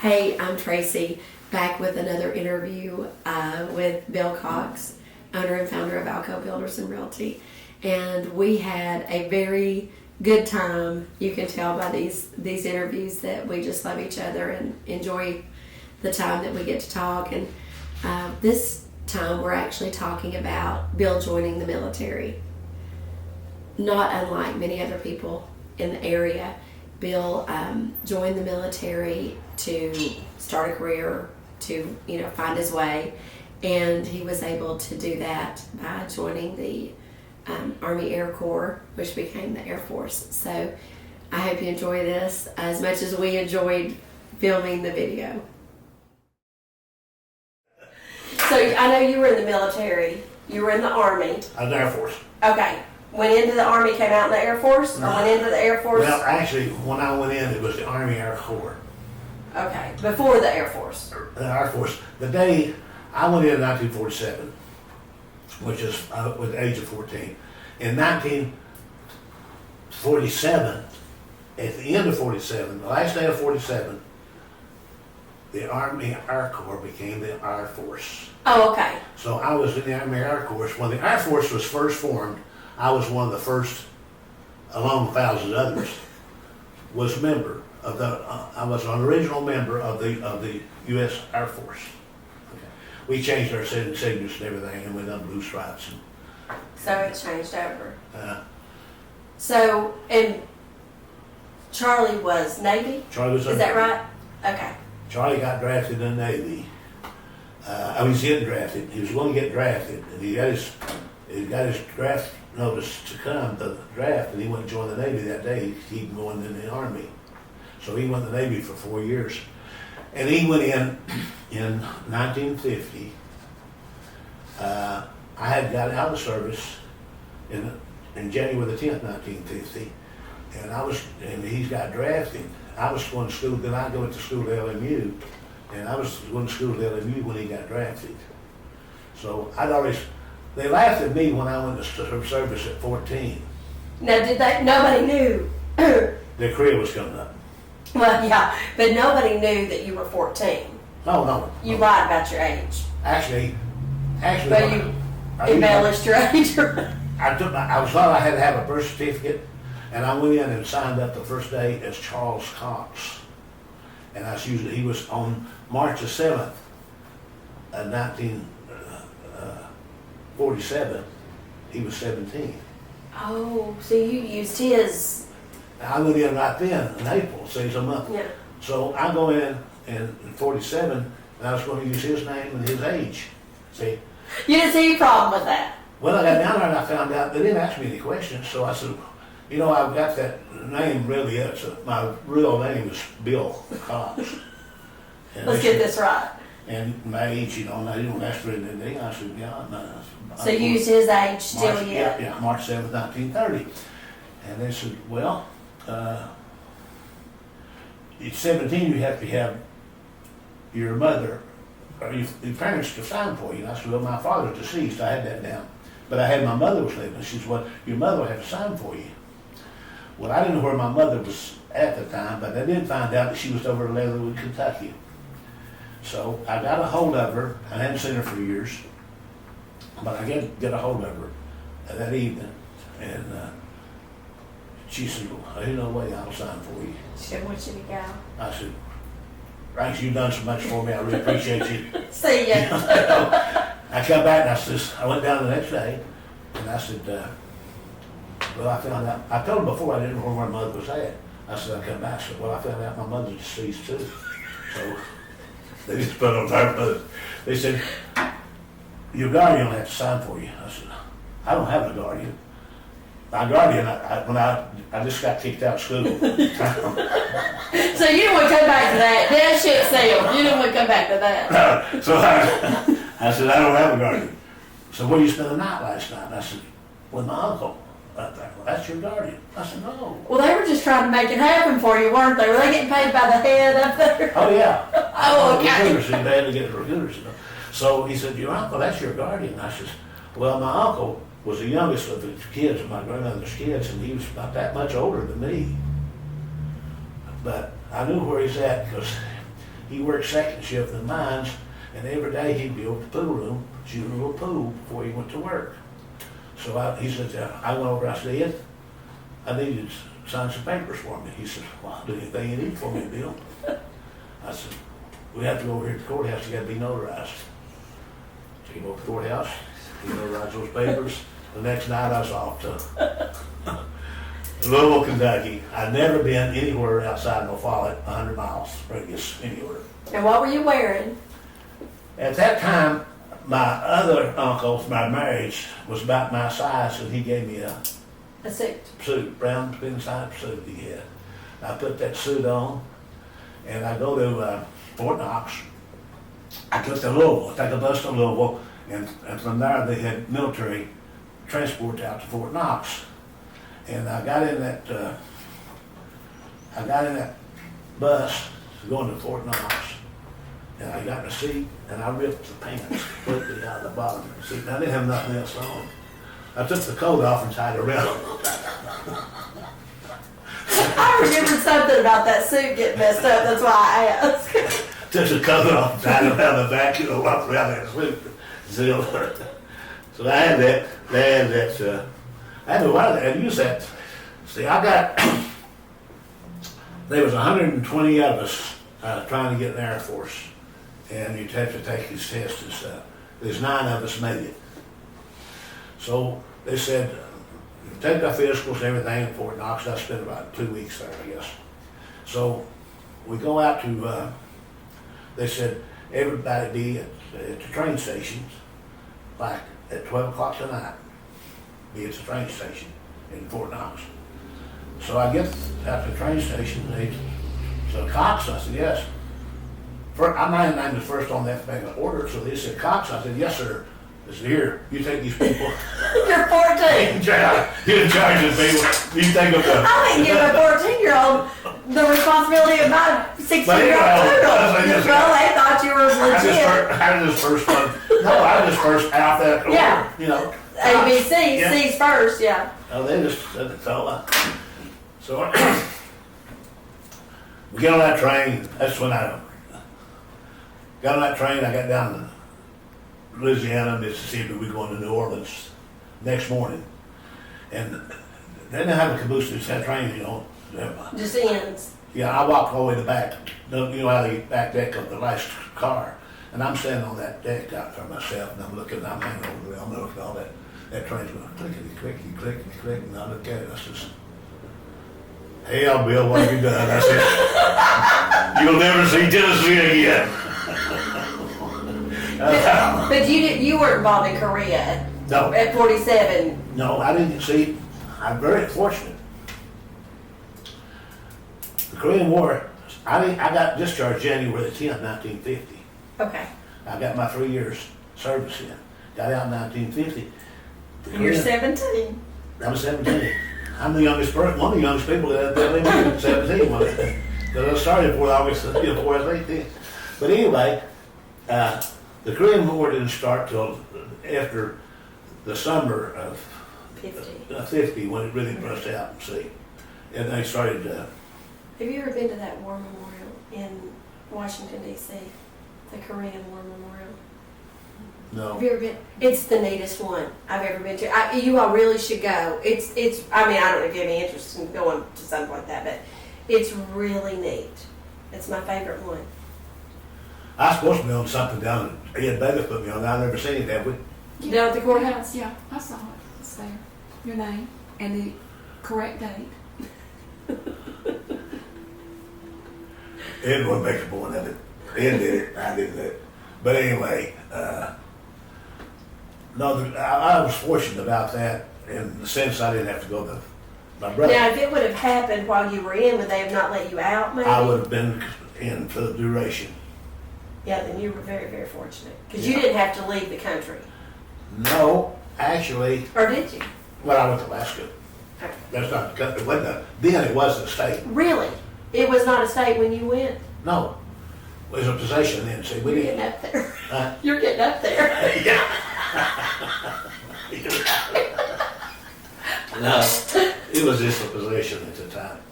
Hey, I'm Tracy, back with another interview with Bill Cox, owner and founder of Alco Builders and Realty. And we had a very good time. You can tell by these interviews that we just love each other and enjoy the time that we get to talk. And this time we're actually talking about Bill joining the military. Not unlike many other people in the area, Bill joined the military to start a career, to find his way, and he was able to do that by joining the Army Air Corps, which became the Air Force. So I hope you enjoy this as much as we enjoyed filming the video. So I know you were in the military. You were in the Army. I was in the Air Force. Okay. Went into the Army, came out in the Air Force, or went into the Air Force? Well, actually, when I went in, it was the Army Air Corps. Okay, before the Air Force. The Air Force. The day I went in 1947, which is with the age of 14. In 1947, at the end of 47, the last day of 47, the Army Air Corps became the Air Force. Oh, okay. So I was in the Army Air Corps. When the Air Force was first formed, I was one of the first, along with thousands of others, was a member of the. I was an original member of the U.S. Air Force. Okay. We changed our signatures and everything, and we done blue stripes. So it changed over. So, and Charlie was Navy? Charlie was. Is that right? Okay. Charlie got drafted in the Navy. I was getting drafted. He was going to get drafted, and he got his draft notice to come to the draft, and he went and joined the Navy that day. He going in the Army. So he went in the Navy for 4 years. And he went in 1950. I had got out of service in January the 10th, 1950. And he's got drafted. I was going to school, then I went to school at LMU. And I was going to school at LMU when he got drafted. So they laughed at me when I went to service at 14. Now, nobody knew. The career was coming up. Well, yeah, but nobody knew that you were 14. No. You lied about your age. Actually. But you embellished your age. I was thought I had to have a birth certificate, and I went in and signed up the first day as Charles Cox. And he was on March the 7th, 1947. He was 17. Oh, so you used his. I went in right then in April, so he's a month. Yeah. So I go in 47, and I was going to use his name and his age. See? You didn't see any problem with that? Well, I got down there and I found out they didn't ask me any questions, so I said, I've got that name really. My real name is Bill Cox. Let's get this right. And my age, they don't ask for anything. I said, yeah. No. So you used his age still yet? Yeah, March 7th, 1930. And they said, well, at 17 you have to have your mother or your parents to sign for you. And I said, well, my father's deceased. I had that down. But I had my mother was living. She said, well, your mother will have to sign for you. Well, I didn't know where my mother was at the time, but I did find out that she was over in Leatherwood, Kentucky. So I got a hold of her. I hadn't seen her for years, but I got a hold of her that evening, and she said, well, ain't no way I'll sign for you. She didn't want you to go. I said, Ranks, you've done so much for me. I really appreciate you. See ya. I come back and I went down the next day, and I said, well, I found out, I told her before I didn't know where my mother was at. I said, I come back, I said, well, I found out my mother's deceased too. So they just put on purpose. They said, your guardian will have to sign for you. I said, I don't have a guardian. My guardian, I just got kicked out of school. So you didn't want to come back to that. That shit sailed. You didn't want to come back to that. So I said, I don't have a guardian. So where you spend the night last night? And I said, with my uncle. Right there. Well, that's your guardian. I said, no. Well, they were just trying to make it happen for you, weren't they? Were they getting paid by the head up there? Oh, yeah. Oh, okay. Recruiters, they had to get recruiters. So he said, your uncle, that's your guardian. I said, well, my uncle was the youngest of the kids, of my grandmother's kids, and he was about that much older than me. But I knew where he's at because he worked second shift in mines, and every day he'd be over the pool room, shooting a little pool before he went to work. So he said, I went over, I said, Ed, I need you to sign some papers for me. He said, well, I'll do anything you need for me, Bill. I said, we have to go over here to the courthouse, you gotta be notarized. So he went to the courthouse, he notarized those papers. The next night I was off to Louisville, Kentucky. I'd never been anywhere outside of Follett, 100 miles radius, anywhere. And what were you wearing? At that time, my other uncle, my marriage, was about my size, and he gave me a A suit. suit, brown pinstripe suit he had. I put that suit on, and I go to Fort Knox. I took to Louisville, I took a bus to Louisville, and from there they had military transport out to Fort Knox. And I got in that bus going to Fort Knox, and I got in the seat, and I ripped the pants completely out of the bottom of the seat. And I didn't have nothing else on. I took the coat off and tied it around. I remembered something about that suit getting messed up. That's why I asked. Took the coat off and tied it around the back, wrapped around that suit. So I had that. I had to wire that. I used that. See, there was 120 of us trying to get in the Air Force, and you'd have to take these tests and stuff. There's 9 of us made it. So they said, take our physicals and everything in Fort Knox. I spent about 2 weeks there, I guess. So we go out to, they said, everybody be at the train stations, like at 12 o'clock tonight, be at the train station in Fort Knox. So I get out to the train station, so Cox, I said, yes. My name was first on that bag of order, so they said, Cox, I said, yes, sir. They said, here, you take these people. You're 14. You're in charge of these people. You take them to. I didn't give a 14-year-old the responsibility of my 16-year-old poodle. Well, they thought you were legit. I was first one. No, I was first out that order. Yeah. You know. ABC, Yeah. C's first, yeah. Oh, they just said it all. So we get on that train. That's when I got on that train. I got down to Louisiana, Mississippi. We going to New Orleans next morning, and they didn't have a caboose to that train, you know. Just ends. Yeah, I walked all the way to the back. You know how they back deck of the last car, and I'm standing on that deck out for myself, and I'm looking. I'm hanging over there. I'm looking at all that. That train's going clickety click, and I look at it. I says, "Hell, Bill, what have you done?" I said, "You'll never see Tennessee again." But you weren't involved in Korea No, at 47. no, I didn't see. I'm very fortunate. The Korean War, I got discharged January the 10th, 1950. Okay. I got my 3 years service in. Got out in 1950. You're 17. I'm 17. I'm the youngest person, one of the youngest people that lived at 17. Because I started before I was 18. But anyway, the Korean War didn't start till after the summer of 50 when it really burst out, see. And they started... Have you ever been to that war memorial in Washington, D.C.? The Korean War Memorial? no. Have you ever been? It's the neatest one I've ever been to. You all really should go. It's. I mean, I don't know if you have any interest in going to something like that, but it's really neat. It's my favorite one. I was supposed to be on something down at Ed Bayless put me on. I've never seen it, have we? You know at the courthouse? Yeah, I saw it. It's there. Your name and the correct date. Ed wasn't making a point of it. Ed did it. I didn't do it. But anyway, no, I was fortunate about that in the sense I didn't have to go to my brother. Now, if it would have happened while you were in, would they have not let you out? Maybe. I would have been in for the duration. Yeah, then you were very, very fortunate because you Yeah. didn't have to leave the country, No, actually, or did you? well, I went to Alaska. Okay. That's not the country. It wasn't then it was a state. Really? It was not a state when you went. No, it was a possession then. See, we You're didn't. getting up there. Huh? You're getting up there. Yeah. No, it was just a possession at the time.